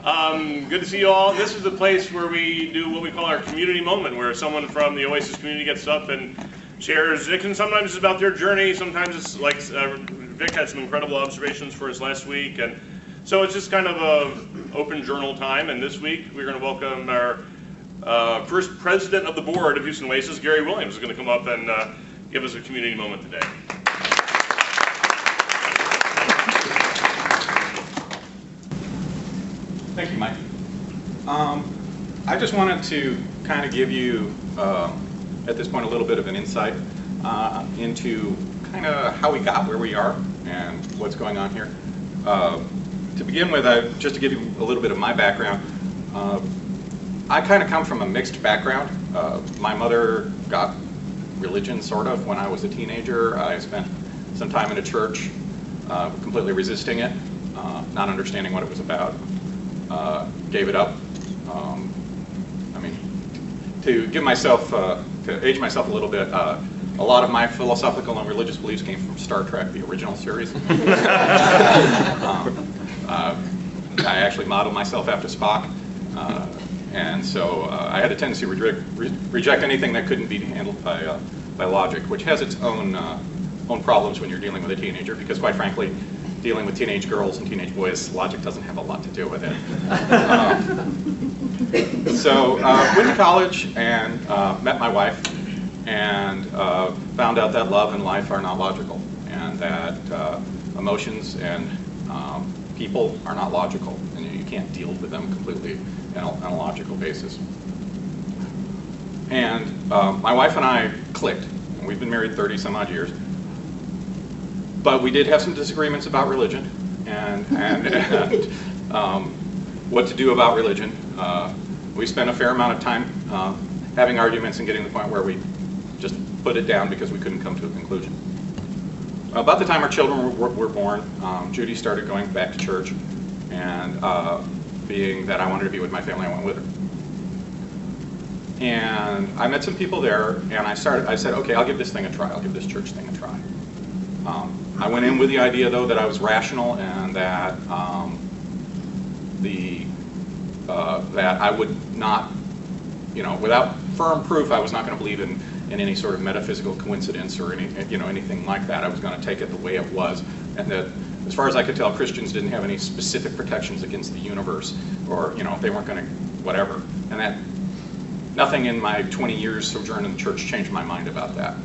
Good to see you all. This is the place where we do what we call our community moment, where someone from the Oasis community gets up and shares. It can sometimes it's about their journey. Sometimes it's like Vic had some incredible observations for us last week, and so it's just kind of a open journal time. And this week we're going to welcome our first president of the board of Houston Oasis, Gary Williams, is going to come up and give us a community moment today. Thank you, Mike. I just wanted to kind of give you, at this point, a little bit of an insight into kind of how we got where we are and what's going on here. To begin with, just to give you a little bit of my background, I kind of come from a mixed background. My mother got religion, sort of, when I was a teenager. I spent some time in a church, completely resisting it, not understanding what it was about. Gave it up. I mean, to give myself, to age myself a little bit, a lot of my philosophical and religious beliefs came from Star Trek, the original series. I actually modeled myself after Spock, and so I had a tendency to reject anything that couldn't be handled by logic, which has its own problems when you're dealing with a teenager, because quite frankly, dealing with teenage girls and teenage boys, logic doesn't have a lot to do with it. So went to college and met my wife, and found out that love and life are not logical, and that emotions and people are not logical, and you can't deal with them completely on a logical basis. And my wife and I clicked, and we've been married 30 some odd years. But we did have some disagreements about religion and what to do about religion. We spent a fair amount of time having arguments and getting to the point where we just put it down because we couldn't come to a conclusion. About the time our children were born, Judy started going back to church, and being that I wanted to be with my family, I went with her. And I met some people there, and I said, okay, I'll give this thing a try. I'll give this church thing a try. I went in with the idea, though, that I was rational and that that I would not, without firm proof, I was not going to believe in any sort of metaphysical coincidence or anything like that. I was going to take it the way it was, and that, as far as I could tell, Christians didn't have any specific protections against the universe, or they weren't going to whatever, and that nothing in my 20 years sojourn in the church changed my mind about that.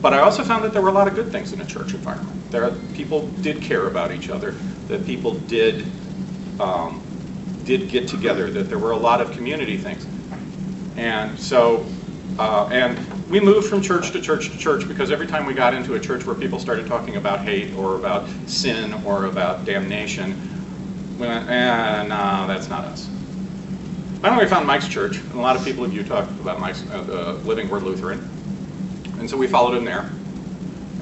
But I also found that there were a lot of good things in a church environment. People did care about each other, that people did get together, that there were a lot of community things. And so, and we moved from church to church to church, because every time we got into a church where people started talking about hate or about sin or about damnation, we went, no, that's not us. Finally, we found Mike's church, and a lot of people of you talked about Mike's Living Word Lutheran. And so we followed him there.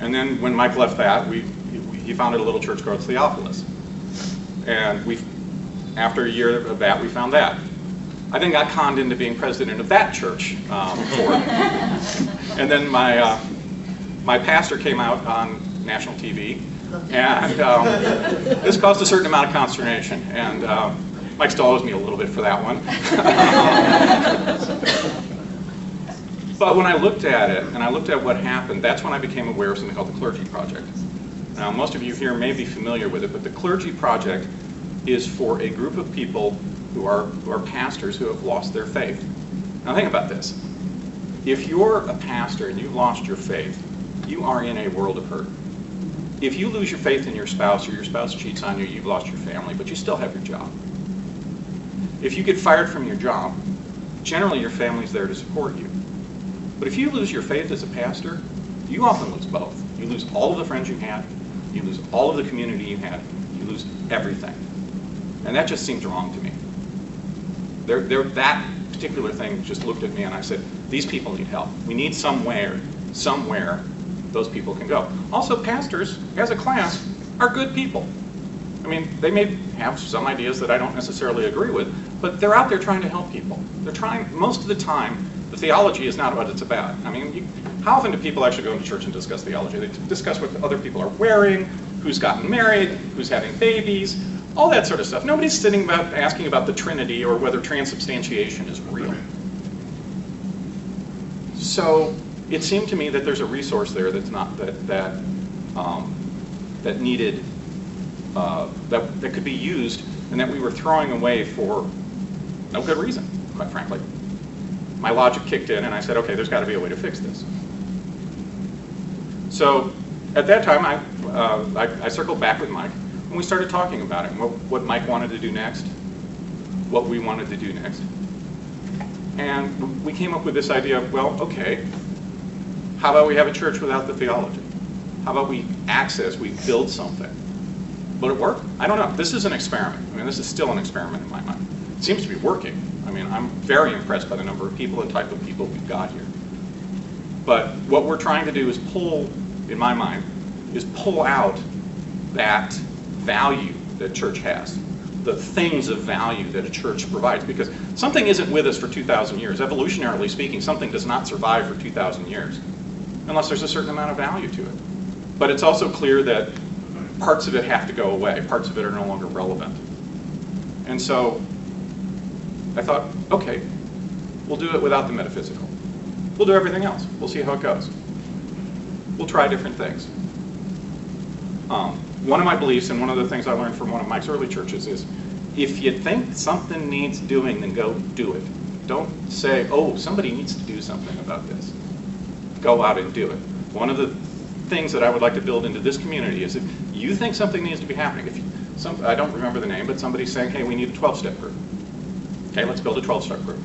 And then when Mike left that, he founded a little church called Theophilus. And after a year of that, we found that. I then got conned into being president of that church and then my pastor came out on national TV, and this caused a certain amount of consternation. And Mike still owes me a little bit for that one. But when I looked at it, and I looked at what happened, that's when I became aware of something called the Clergy Project. Now, most of you here may be familiar with it, but the Clergy Project is for a group of people who are pastors who have lost their faith. Now think about this. If you're a pastor and you've lost your faith, you are in a world of hurt. If you lose your faith in your spouse, or your spouse cheats on you, you've lost your family, but you still have your job. If you get fired from your job, generally your family's there to support you. But if you lose your faith as a pastor, you often lose both. You lose all of the friends you had, you lose all of the community you had, you lose everything. And that just seems wrong to me. That particular thing just looked at me, and I said, these people need help. We need somewhere those people can go. Also, pastors, as a class, are good people. I mean, they may have some ideas that I don't necessarily agree with, but they're out there trying to help people. They're trying, most of the time, the theology is not what it's about. I mean, how often do people actually go into church and discuss theology? They discuss what other people are wearing, who's gotten married, who's having babies, all that sort of stuff. Nobody's sitting about asking about the Trinity or whether transubstantiation is real. So it seemed to me that there's a resource there that's not that needed that could be used, and that we were throwing away for no good reason, quite frankly. My logic kicked in, and I said, okay, there's got to be a way to fix this. So at that time, I circled back with Mike, and we started talking about it, and what Mike wanted to do next, what we wanted to do next. And we came up with this idea of, well, okay, how about we have a church without the theology? How about we build something? Will it work? I don't know. This is an experiment. I mean, this is still an experiment in my mind. It seems to be working. I mean, I'm very impressed by the number of people and type of people we've got here. But what we're trying to do is in my mind, pull out that value that church has, the things of value that a church provides. Because something isn't with us for 2,000 years. Evolutionarily speaking, something does not survive for 2,000 years unless there's a certain amount of value to it. But it's also clear that parts of it have to go away. Parts of it are no longer relevant. And so I thought, okay, we'll do it without the metaphysical. We'll do everything else. We'll see how it goes. We'll try different things. One of my beliefs, and one of the things I learned from one of Mike's early churches, is if you think something needs doing, then go do it. Don't say, oh, somebody needs to do something about this. Go out and do it. One of the things that I would like to build into this community is if you think something needs to be happening, I don't remember the name, but somebody's saying, hey, we need a 12-step group. Okay, let's build a 12-step group.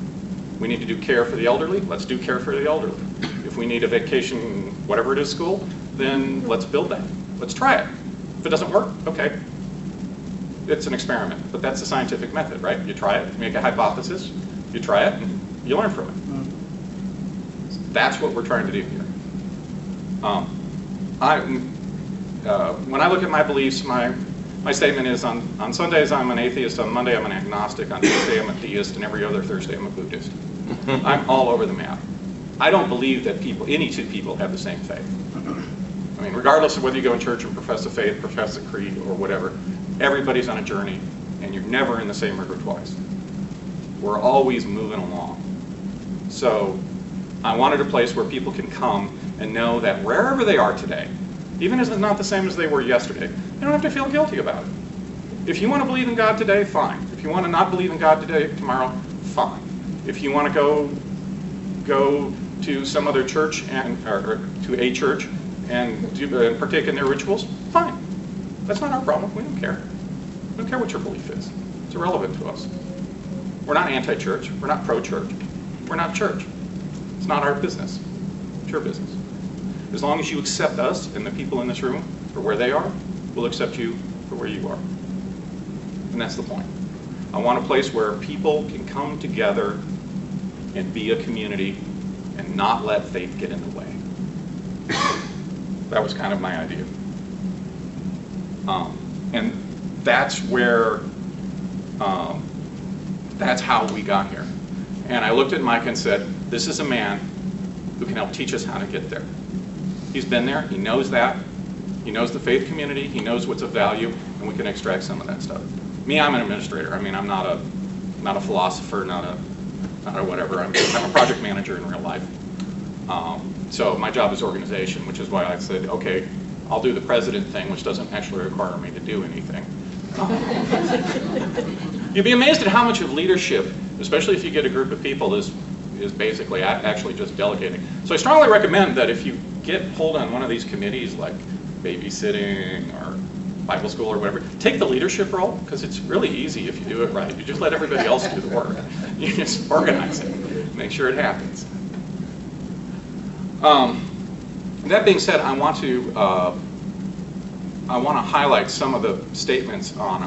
We need to do care for the elderly, let's do care for the elderly. If we need a vacation, whatever it is, school, then let's build that. Let's try it. If it doesn't work, okay. It's an experiment, but that's the scientific method, right? You try it, you make a hypothesis, you try it, and you learn from it. That's what we're trying to do here. When I look at my beliefs, my statement is on Sundays I'm an atheist, on Monday I'm an agnostic, on Tuesday I'm a theist, and every other Thursday I'm a Buddhist. I'm all over the map. I don't believe that any two people have the same faith. I mean, regardless of whether you go in church and profess a faith, profess a creed, or whatever, everybody's on a journey, and you're never in the same river twice. We're always moving along. So I wanted a place where people can come and know that wherever they are today, even if it's not the same as they were yesterday, you don't have to feel guilty about it. If you want to believe in God today, fine. If you want to not believe in God today, tomorrow, fine. If you want to go to some other church or to a church and partake in their rituals, fine. That's not our problem. We don't care. We don't care what your belief is. It's irrelevant to us. We're not anti-church. We're not pro-church. We're not church. It's not our business. It's your business. As long as you accept us and the people in this room for where they are, we'll accept you for where you are. And that's the point. I want a place where people can come together and be a community and not let faith get in the way. That was kind of my idea. And that's where, that's how we got here. And I looked at Mike and said, this is a man who can help teach us how to get there. He's been there, he knows that. He knows the faith community, he knows what's of value, and we can extract some of that stuff. Me, I'm an administrator. I mean, I'm not a philosopher, not a whatever. I'm a project manager in real life. So my job is organization, which is why I said, okay, I'll do the president thing, which doesn't actually require me to do anything. You'd be amazed at how much of leadership, especially if you get a group of people, is basically actually just delegating. So I strongly recommend that if you get pulled on one of these committees like babysitting or Bible school or whatever, take the leadership role, because it's really easy if you do it right. You just let everybody else do the work. You just organize it, make sure it happens. That being said, I want to highlight some of the statements on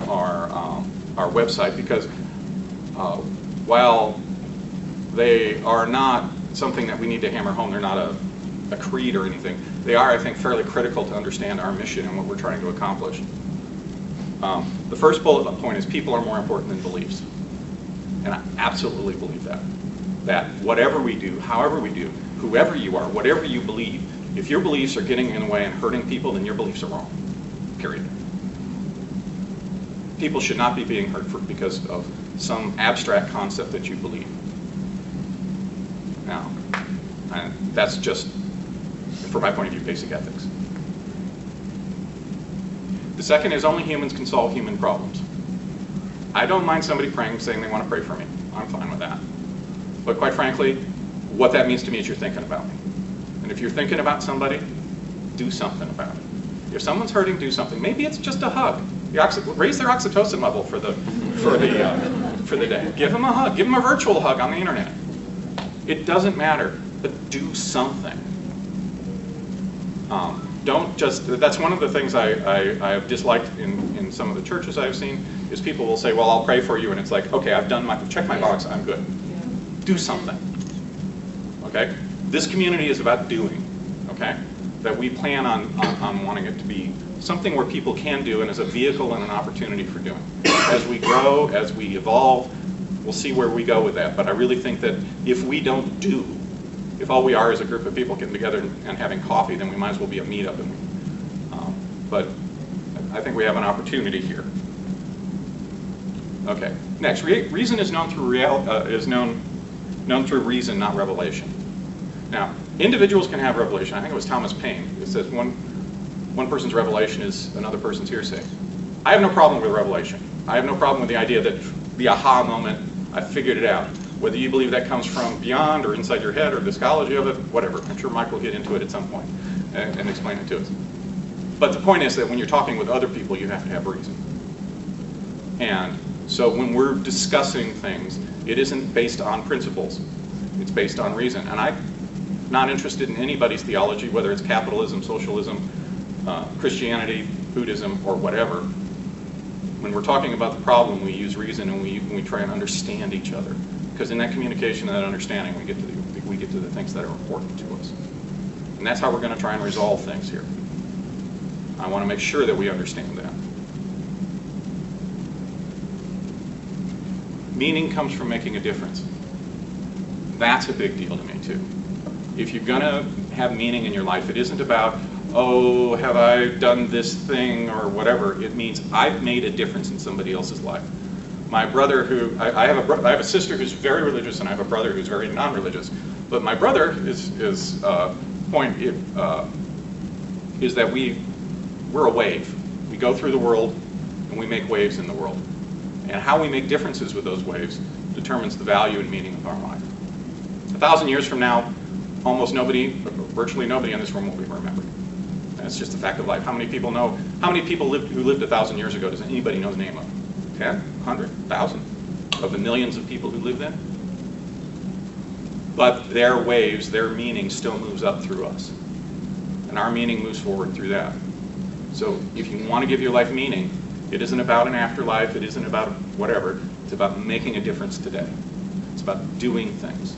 our website, because while they are not something that we need to hammer home, they're not a creed or anything, they are, I think, fairly critical to understand our mission and what we're trying to accomplish. The first bullet point is people are more important than beliefs. And I absolutely believe that. That whatever we do, however we do, whoever you are, whatever you believe, if your beliefs are getting in the way and hurting people, then your beliefs are wrong. Period. people should not be being hurt because of some abstract concept that you believe. Now, that's just, from my point of view, basic ethics. The second is only humans can solve human problems. I don't mind somebody praying, saying they want to pray for me. I'm fine with that. But quite frankly, what that means to me is you're thinking about me. And if you're thinking about somebody, do something about it. If someone's hurting, do something. Maybe it's just a hug. Raise their oxytocin level for the day. Give them a hug. Give them a virtual hug on the internet. It doesn't matter, but do something. Don't just, that's one of the things I have disliked in some of the churches I've seen, is people will say, well, I'll pray for you, and it's like, okay, check my box, I'm good. Do something, okay? This community is about doing, okay? That we plan on wanting it to be something where people can do, and as a vehicle and an opportunity for doing. As we grow, as we evolve, we'll see where we go with that. But I really think that if we don't do, if all we are is a group of people getting together and having coffee, then we might as well be a meetup. But I think we have an opportunity here. Okay. Next, reason is known through known through reason, not revelation. Now, individuals can have revelation. I think it was Thomas Paine. It says one person's revelation is another person's hearsay. I have no problem with revelation. I have no problem with the idea that the aha moment, I figured it out. Whether you believe that comes from beyond or inside your head or the psychology of it, whatever. I'm sure Mike will get into it at some point and explain it to us. But the point is that when you're talking with other people, you have to have reason. And so when we're discussing things, it isn't based on principles. It's based on reason. And I'm not interested in anybody's theology, whether it's capitalism, socialism, Christianity, Buddhism, or whatever. When we're talking about the problem, we use reason and we try and understand each other. Because in that communication and that understanding, we get to the things that are important to us. And that's how we're going to try and resolve things here. I want to make sure that we understand that. Meaning comes from making a difference. That's a big deal to me too. If you're going to have meaning in your life, it isn't about, oh, have I done this thing or whatever. It means I've made a difference in somebody else's life. My brother, I have a sister who's very religious, and I have a brother who's very non-religious. But my brother is that we're a wave. We go through the world, and we make waves in the world. And how we make differences with those waves determines the value and meaning of our life. 1,000 years from now, almost nobody, virtually nobody in this room will be remembered. That's just a fact of life. How many people know? How many people who lived 1,000 years ago does anybody know the name of? 10, 100, 1,000 of the millions of people who live then? But their waves, their meaning still moves up through us. And our meaning moves forward through that. So if you want to give your life meaning, it isn't about an afterlife, it isn't about whatever, it's about making a difference today. It's about doing things.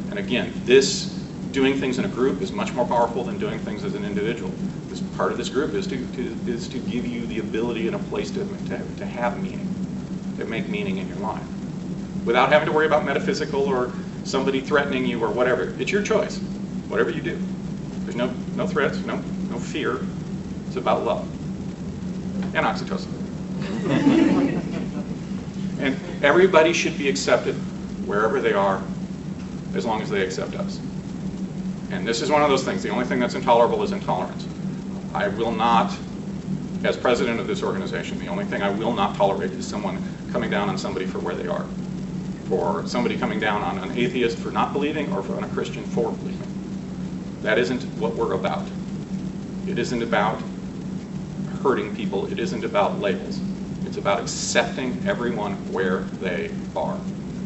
And again, this doing things in a group is much more powerful than doing things as an individual. This part of this group is to give you the ability and a place to have meaning, to make meaning in your life, without having to worry about metaphysical or somebody threatening you or whatever. It's your choice, whatever you do. There's no threats, no fear. It's about love and oxytocin. And everybody should be accepted wherever they are, as long as they accept us. And this is one of those things. The only thing that's intolerable is intolerance. I will not, as president of this organization, the only thing I will not tolerate is someone coming down on somebody for where they are. For somebody coming down on an atheist for not believing, or on a Christian for believing. That isn't what we're about. It isn't about hurting people. It isn't about labels. It's about accepting everyone where they are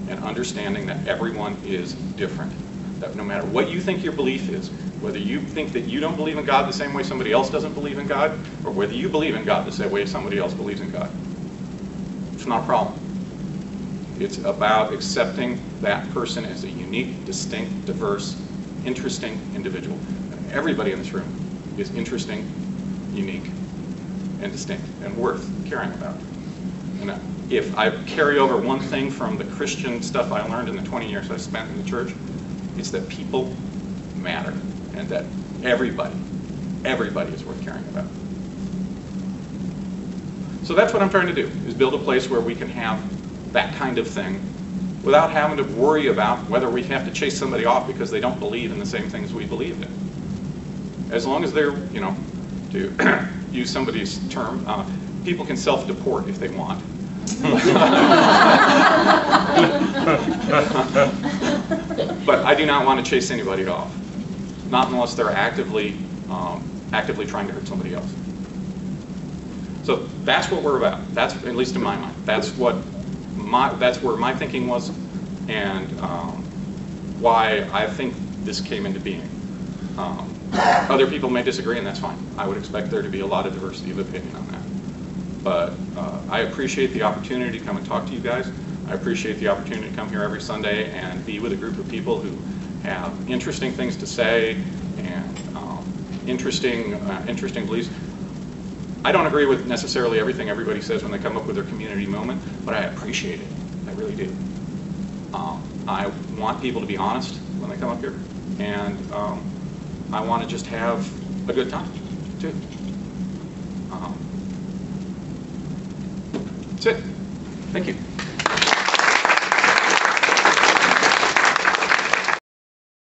and understanding that everyone is different. That no matter what you think your belief is, whether you think that you don't believe in God the same way somebody else doesn't believe in God, or whether you believe in God the same way somebody else believes in God, it's not a problem. It's about accepting that person as a unique, distinct, diverse, interesting individual. And everybody in this room is interesting, unique, and distinct, and worth caring about. And if I carry over one thing from the Christian stuff I learned in the 20 years I spent in the church, it's that people matter, and that everybody is worth caring about. So that's what I'm trying to do, is build a place where we can have that kind of thing without having to worry about whether we have to chase somebody off because they don't believe in the same things we believe in. As long as they're, you know, to use somebody's term, people can self-deport if they want. But I do not want to chase anybody off, not unless they're actively trying to hurt somebody else. So that's what we're about. That's, at least in my mind, that's where my thinking was, and why I think this came into being. Other people may disagree, and that's fine. I would expect there to be a lot of diversity of opinion on that. But I appreciate the opportunity to come and talk to you guys. I appreciate the opportunity to come here every Sunday and be with a group of people who have interesting things to say and interesting beliefs. I don't agree with necessarily everything everybody says when they come up with their community moment, but I appreciate it. I really do. I want people to be honest when they come up here, and I want to just have a good time, too. That's it. Thank you.